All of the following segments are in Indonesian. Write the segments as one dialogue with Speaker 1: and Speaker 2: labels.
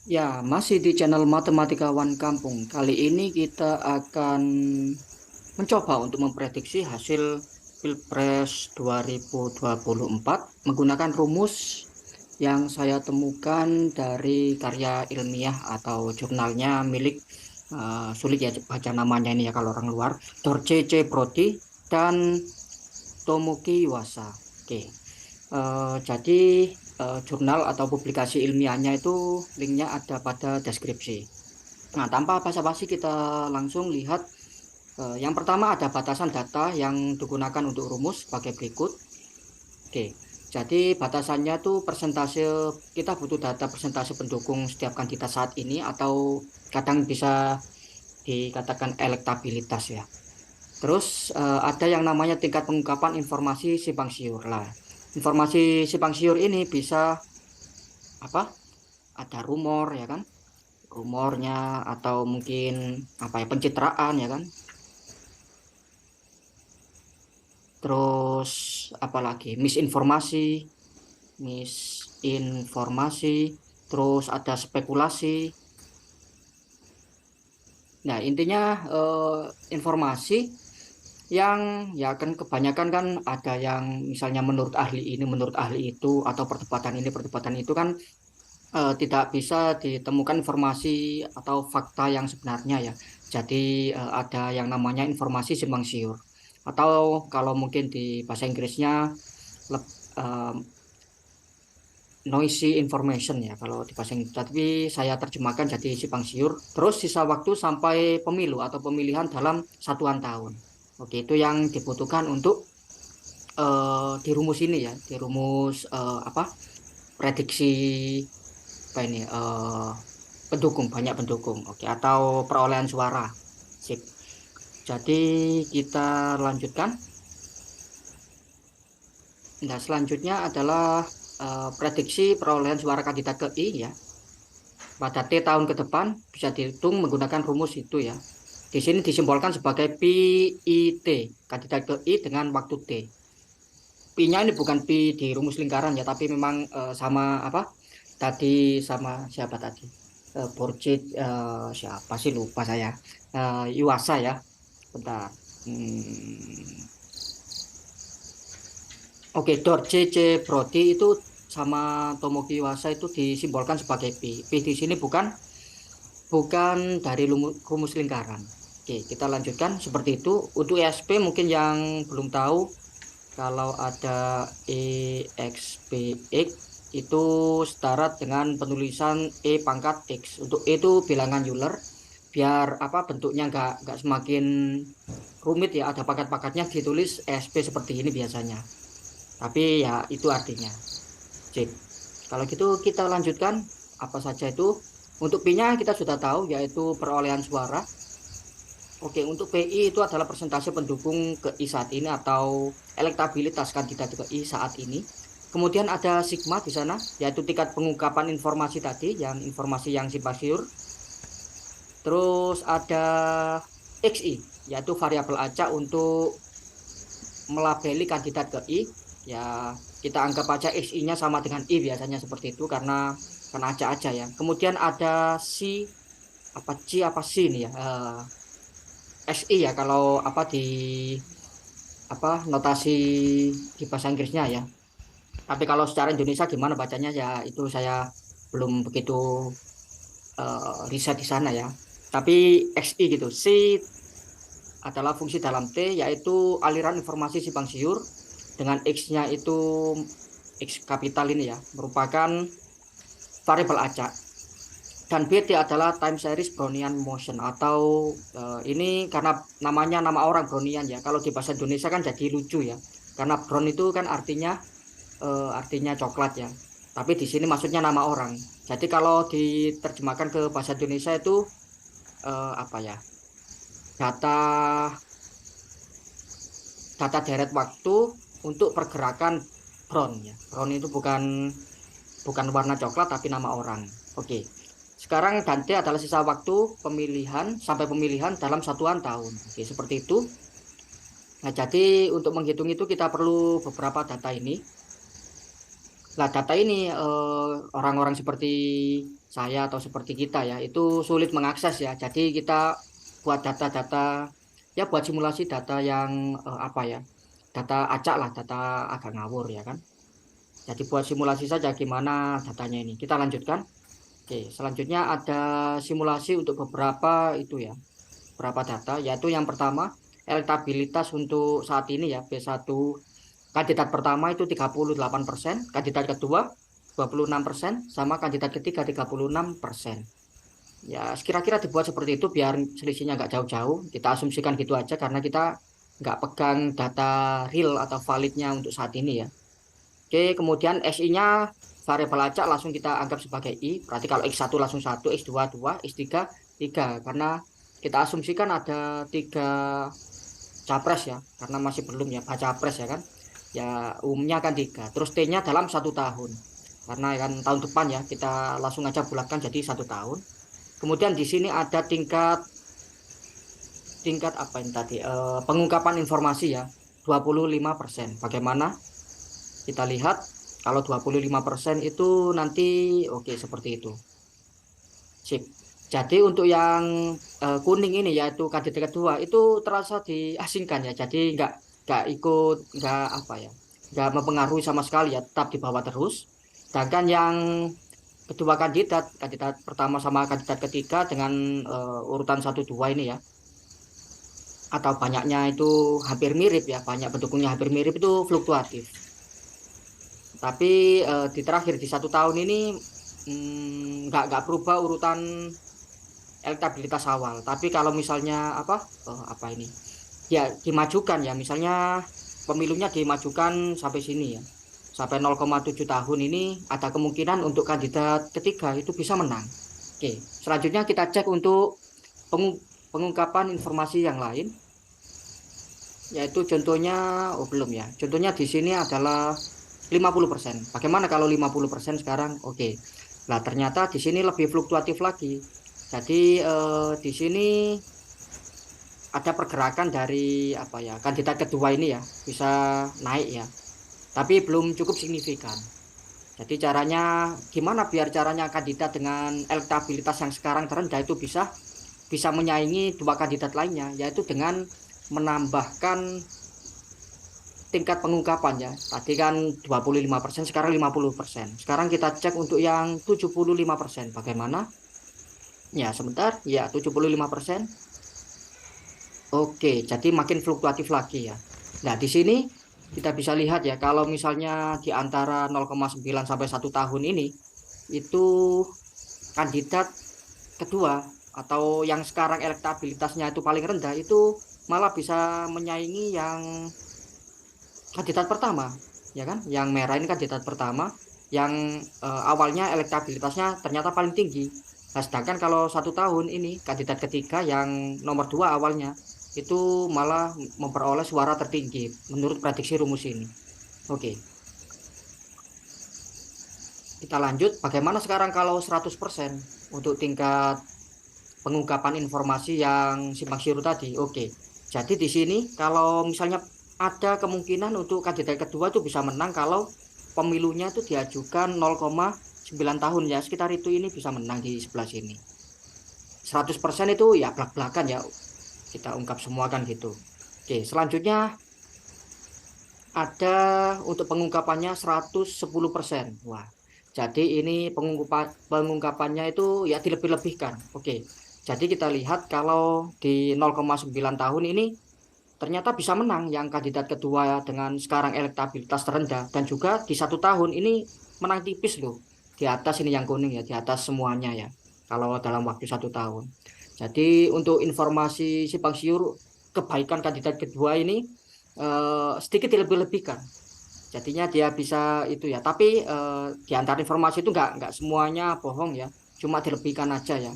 Speaker 1: Ya, masih di channel Matematika One Kampung. Kali ini kita akan mencoba untuk memprediksi hasil Pilpres 2024 menggunakan rumus yang saya temukan dari karya ilmiah atau jurnalnya milik sulit ya baca namanya ini ya kalau orang luar, Dorje C. Brody dan Tomoki Iwasa. Oke. Jadi jurnal atau publikasi ilmiahnya itu linknya ada pada deskripsi. Nah, tanpa basa-basi kita langsung lihat. Yang pertama ada batasan data yang digunakan untuk rumus sebagai berikut. Oke, jadi batasannya tuh persentase, kita butuh data persentase pendukung setiap kandidat saat ini atau kadang bisa dikatakan elektabilitas ya. Terus ada yang namanya tingkat pengungkapan informasi simpang siur lah. Informasi simpang siur ini bisa apa? Ada rumor ya kan? Rumornya atau mungkin apa ya pencitraan ya kan? Terus apalagi misinformasi, terus ada spekulasi. Nah, intinya informasi yang ya kan kebanyakan kan ada yang misalnya menurut ahli ini, menurut ahli itu, atau perdebatan ini, perdebatan itu kan tidak bisa ditemukan informasi atau fakta yang sebenarnya ya. Jadi ada yang namanya informasi simpang siur. Atau kalau mungkin di bahasa Inggrisnya leb- eh, noisy information ya kalau di bahasa Inggris. Tapi saya terjemahkan jadi simpang siur. Terus sisa waktu sampai pemilu atau pemilihan dalam satuan tahun. Oke, itu yang dibutuhkan untuk di rumus ini ya, di rumus apa prediksi apa ini pendukung banyak pendukung. Oke, atau perolehan suara. Sip. Jadi kita lanjutkan. Nah, selanjutnya adalah prediksi perolehan suara kandidat ke I ya. Pada T tahun ke depan bisa dihitung menggunakan rumus itu ya. Di sini disimbolkan sebagai pi i t, kandidat ke I dengan waktu T. Pi-nya ini bukan pi di rumus lingkaran ya, tapi memang sama apa? Tadi sama siapa tadi? Borjit siapa sih lupa saya. Yuasa ya. Bentar. Hmm, Oke, Dorje C. Brody itu sama Tomoki Iwasa itu disimbolkan sebagai pi. Pi di sini bukan dari rumus lingkaran. Oke, kita lanjutkan seperti itu. Untuk ESP mungkin yang belum tahu, kalau ada EXPX itu setara dengan penulisan E pangkat X. Untuk E itu bilangan Euler, biar apa bentuknya nggak semakin rumit ya, ada pangkat-pangkatnya ditulis ESP seperti ini biasanya. Tapi ya itu artinya. Sip. Kalau gitu kita lanjutkan apa saja itu. Untuk P-nya kita sudah tahu yaitu perolehan suara. Oke, untuk PI itu adalah persentase pendukung ke I saat ini atau elektabilitas kandidat ke I saat ini. Kemudian ada sigma di sana, yaitu tingkat pengungkapan informasi tadi, yang informasi yang simpang. Terus ada XI, yaitu variabel acak untuk melabeli kandidat ke I. Ya, kita anggap aja XI-nya sama dengan I biasanya seperti itu karena acak aja ya. Kemudian ada C, apa C apa C ini ya. SI ya kalau apa di apa notasi di bahasa Inggrisnya ya. Tapi kalau secara Indonesia gimana bacanya ya itu saya belum begitu riset di sana ya. Tapi XI gitu. C adalah fungsi dalam T yaitu aliran informasi simpang siur dengan X-nya itu X kapital ini ya merupakan variabel acak. Dan BT adalah time series Brownian motion atau ini karena namanya nama orang Brownian ya. Kalau di bahasa Indonesia kan jadi lucu ya. Karena brown itu kan artinya coklat ya. Tapi di sini maksudnya nama orang. Jadi kalau diterjemahkan ke bahasa Indonesia itu apa ya? Data data deret waktu untuk pergerakan brown ya. Brown itu bukan warna coklat tapi nama orang. Oke. Sekarang Dante adalah sisa waktu pemilihan sampai pemilihan dalam satuan tahun. Oke, seperti itu. Nah, jadi untuk menghitung itu kita perlu beberapa data ini. Nah, data ini orang-orang seperti saya atau seperti kita ya, itu sulit mengakses ya. Jadi kita buat data-data ya buat simulasi data yang apa ya? Data acak lah, data agak ngawur ya kan. Jadi buat simulasi saja gimana datanya ini. Kita lanjutkan. Oke, selanjutnya ada simulasi untuk beberapa itu ya, beberapa data yaitu yang pertama elektabilitas untuk saat ini ya B1 kandidat pertama itu 38%, kandidat kedua 26%, sama kandidat ketiga 36%. Ya, kira-kira dibuat seperti itu biar selisihnya nggak jauh-jauh. Kita asumsikan gitu aja karena kita nggak pegang data real atau validnya untuk saat ini ya. Oke, kemudian XI-nya variabel acak langsung kita anggap sebagai I. Berarti kalau X1 langsung 1, X2 2, X3 3. Karena kita asumsikan ada 3 capres ya. Karena masih belum ya, baca pres ya kan. Ya umumnya kan 3. Terus T-nya dalam 1 tahun. Karena kan tahun depan ya, kita langsung aja bulatkan jadi 1 tahun. Kemudian di sini ada tingkat tingkat apa ini tadi? Pengungkapan informasi ya, 25%. Bagaimana? Kita lihat kalau 25% itu nanti oke seperti itu. Sip. Jadi untuk yang kuning ini yaitu kandidat kedua itu terasa diasingkan ya. Jadi nggak ikut nggak apa ya nggak mempengaruhi sama sekali ya tetap di bawah terus. Sedangkan yang kedua kandidat kandidat pertama sama kandidat ketiga dengan urutan 1 2 ini ya atau banyaknya itu hampir mirip ya banyak pendukungnya hampir mirip itu fluktuatif. Tapi di terakhir di 1 tahun ini nggak berubah urutan elektabilitas awal. Tapi kalau misalnya apa ini ya dimajukan ya misalnya pemilunya dimajukan sampai sini ya sampai 0,7 tahun ini ada kemungkinan untuk kandidat ketiga itu bisa menang. Oke, selanjutnya kita cek untuk pengungkapan informasi yang lain yaitu contohnya belum ya. Contohnya di sini adalah 50%. Bagaimana kalau 50% sekarang? Oke. Nah, ternyata di sini lebih fluktuatif lagi. Jadi di sini ada pergerakan dari apa ya kandidat kedua ini ya bisa naik ya, tapi belum cukup signifikan. Jadi caranya gimana biar caranya kandidat dengan elektabilitas yang sekarang terendah itu bisa menyaingi dua kandidat lainnya, yaitu dengan menambahkan tingkat pengungkapan ya. Tadi kan 25%, sekarang 50%. Sekarang kita cek untuk yang 75%. Bagaimana? Ya, sebentar. Ya, 75%. Oke, jadi makin fluktuatif lagi ya. Nah, di sini kita bisa lihat ya, kalau misalnya di antara 0,9 sampai 1 tahun ini, itu kandidat kedua atau yang sekarang elektabilitasnya itu paling rendah, itu malah bisa menyaingi yang kandidat pertama, ya kan? Yang merah ini kandidat pertama, yang awalnya elektabilitasnya ternyata paling tinggi. Nah, sedangkan kalau 1 tahun ini kandidat ketiga yang nomor 2 awalnya itu malah memperoleh suara tertinggi menurut prediksi rumus ini. Oke, kita lanjut. Bagaimana sekarang kalau 100% untuk tingkat pengungkapan informasi yang simpang siur tadi? Oke, jadi di sini kalau misalnya ada kemungkinan untuk kandidat kedua itu bisa menang kalau pemilunya itu diajukan 0,9 tahun ya, sekitar itu ini bisa menang di sebelah sini. 100% itu ya belak-belakan ya, kita ungkap semua kan gitu. Oke, selanjutnya ada untuk pengungkapannya 110%. Wah, jadi ini pengungkapannya itu ya dilebih-lebihkan. Oke, jadi kita lihat kalau di 0,9 tahun ini ternyata bisa menang yang kandidat kedua dengan sekarang elektabilitas terendah, dan juga di 1 tahun ini menang tipis loh di atas ini yang kuning ya, di atas semuanya ya kalau dalam waktu 1 tahun. Jadi untuk informasi simpang siur kebaikan kandidat kedua ini sedikit dilebih-lebihkan, jadinya dia bisa itu ya, tapi di antara informasi itu nggak semuanya bohong ya, cuma dilebihkan aja ya.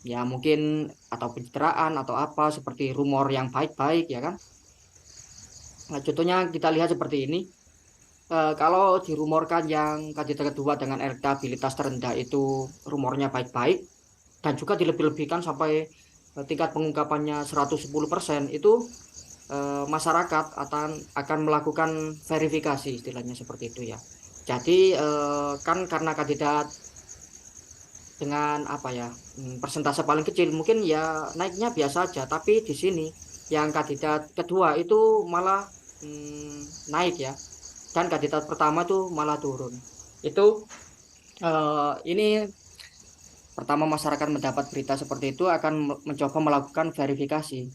Speaker 1: Ya mungkin atau pencitraan atau apa seperti rumor yang baik-baik ya kan. Nah, contohnya kita lihat seperti ini. Kalau dirumorkan yang kandidat kedua dengan elektabilitas terendah itu rumornya baik-baik dan juga dilebih-lebihkan sampai tingkat pengungkapannya 110%, itu masyarakat akan melakukan verifikasi istilahnya seperti itu ya. Jadi kan karena kandidat dengan apa ya, persentase paling kecil mungkin ya naiknya biasa aja, tapi di sini yang kandidat kedua itu malah naik ya, dan kandidat pertama tuh malah turun. Itu ini pertama masyarakat mendapat berita seperti itu akan mencoba melakukan verifikasi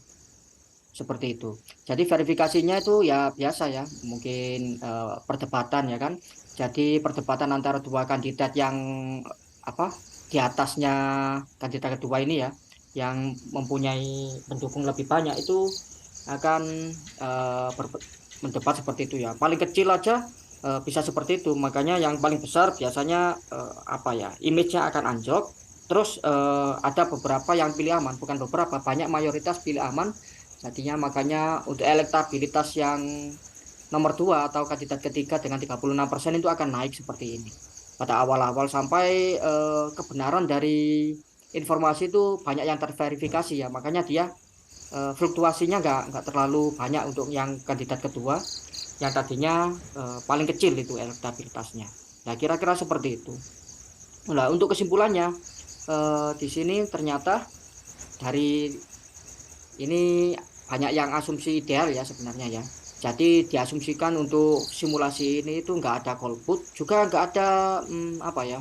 Speaker 1: seperti itu. Jadi verifikasinya itu ya biasa ya, mungkin perdebatan ya kan. Jadi perdebatan antara dua kandidat yang apa di atasnya kandidat kedua ini ya, yang mempunyai pendukung lebih banyak itu akan mendebat seperti itu ya. Paling kecil aja bisa seperti itu. Makanya yang paling besar biasanya apa ya, image-nya akan anjlok. Terus ada beberapa yang pilih aman, bukan beberapa, banyak mayoritas pilih aman. Jadinya makanya untuk elektabilitas yang nomor dua atau kandidat ketiga dengan 36% itu akan naik seperti ini. Pada awal-awal sampai kebenaran dari informasi itu banyak yang terverifikasi ya. Makanya dia fluktuasinya nggak terlalu banyak untuk yang kandidat kedua yang tadinya paling kecil itu elektabilitasnya. Nah, kira-kira seperti itu. Nah, untuk kesimpulannya di sini ternyata dari ini banyak yang asumsi ideal ya sebenarnya ya. Jadi diasumsikan untuk simulasi ini itu nggak ada golput, juga nggak ada apa ya,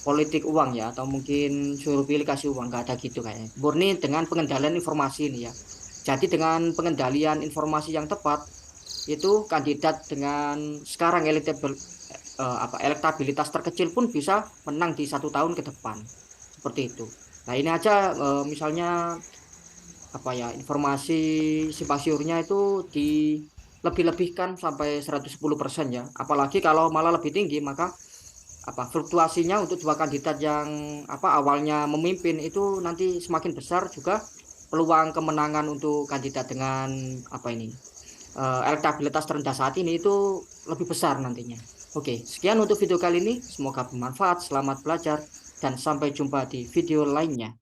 Speaker 1: politik uang ya, atau mungkin suruh pilih kasih uang, nggak ada gitu kayaknya. Murni dengan pengendalian informasi ini ya. Jadi dengan pengendalian informasi yang tepat itu kandidat dengan sekarang elektabilitas terkecil pun bisa menang di 1 tahun ke depan seperti itu. Nah ini aja misalnya apa ya, informasi simpang siurnya itu dilebih-lebihkan sampai 110% ya. Apalagi kalau malah lebih tinggi, maka apa fluktuasinya untuk dua kandidat yang apa awalnya memimpin itu nanti semakin besar juga peluang kemenangan untuk kandidat dengan apa ini elektabilitas terendah saat ini itu lebih besar nantinya. Oke, sekian untuk video kali ini. Semoga bermanfaat. Selamat belajar dan sampai jumpa di video lainnya.